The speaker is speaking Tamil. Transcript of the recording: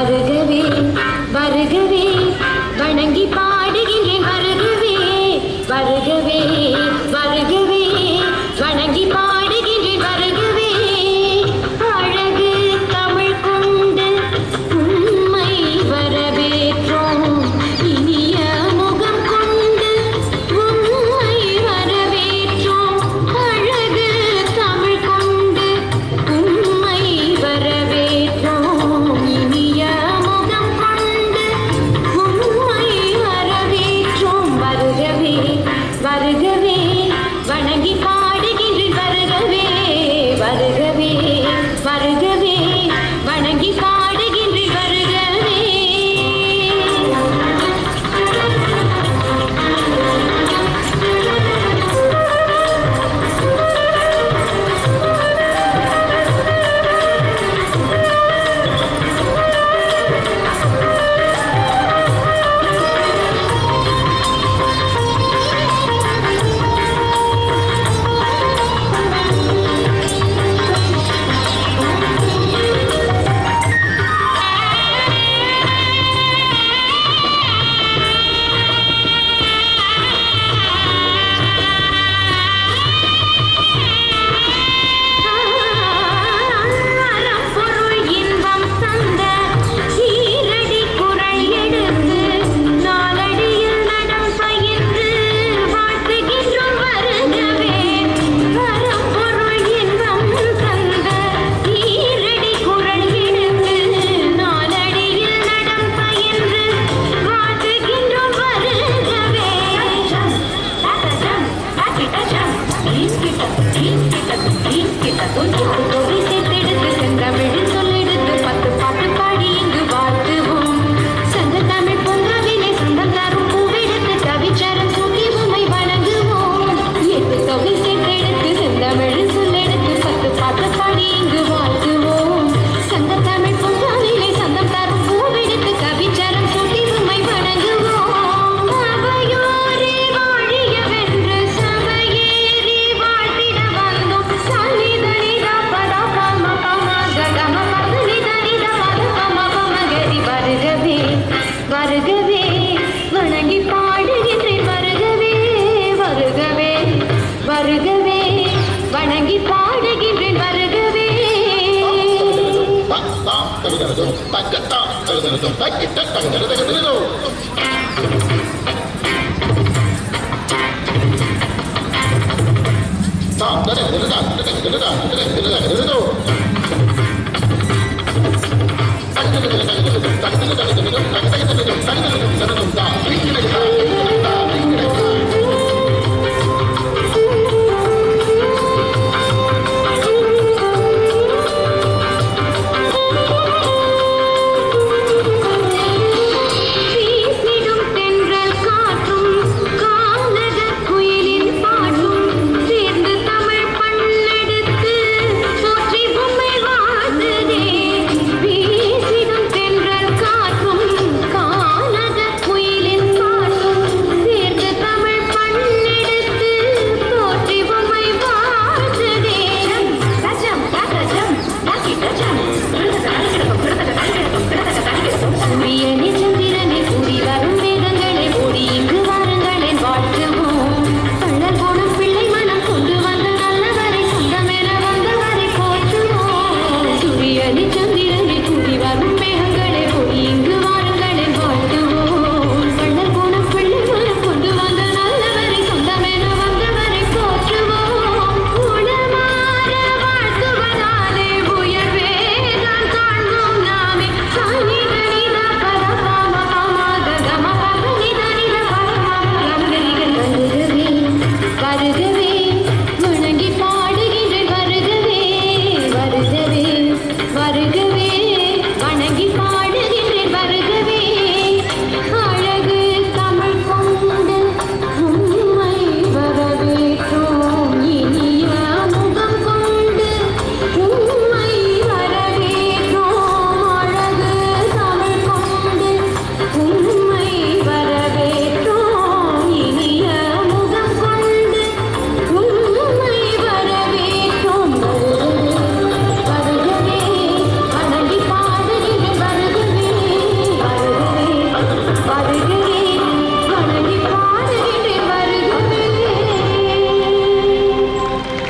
வருகவே வருகவே வணங்கி பாடுகின்றேன் வருகவே வருகவே வருகவே வணங்கி பாடுகின்றேன் வருகவே அழகு தமிழ் கொண்டு உண்மை வரவேற்றோம் இனிய முகம் கொண்டு உண்மை வரவேற்றோம் அழகு தமிழ் கொண்டு உண்மை வரவேற்றோம் இனிய முகம் கொண்டு உண்மை வரவேற்றோம் வருகவே வருகவே வணங்கி பாடுகின்றேன் வருகவே வருகவே வருகவே வணங்கி பாடுகின்றேன் வருகவே அறம்பொருள் இன்பம் தந்த சீரடி குரல் எடுத்து நாலடியில் நடம் பயின்று வாழ்த்துகின்றோம் வருகவே அறம்பொருள் இன்பம் தந்த சீரடி குரல் எடுத்து நாலடியில் நடம் பயின்று வாழ்த்துகின்றோம் வருகவே சேர்த்தெடுத்து செந்தமிழ் சொல்லெடுத்து 10 பாட்டு பாடி இங்கு வாழ்த்துவோம் சங்க தமிழ் பொங்கவினை சொந்தம் தரும் பூவெடுத்து கவிச்சரம் சூட்டி உமை வணங்குவோம் 8 தொகை சேர்த்தெடுத்து செந்தமிழ் சொல்லெடுத்து 10 பாட்டு பாடி இங்கு வாழ்த்துவோம் சங்க தமிழ் பொங்கவினை சொந்தம் தரும் பூவெடுத்து கவிச்சரம் சூட்டி உமை வணங்குவோம் அவையோரே வாழியவென்று சபையேறி வாழ்த்திட வந்தோம் சன்னிதனிதா பதா பம பம ககம பதனிதனிதா பத பம பம கரி வருகவே வருகவே வணங்கி பாடுகின்றேன் வருகவே வருகவே வருகவே வணங்கி பாடுகின்றேன் வருகவே Thank you.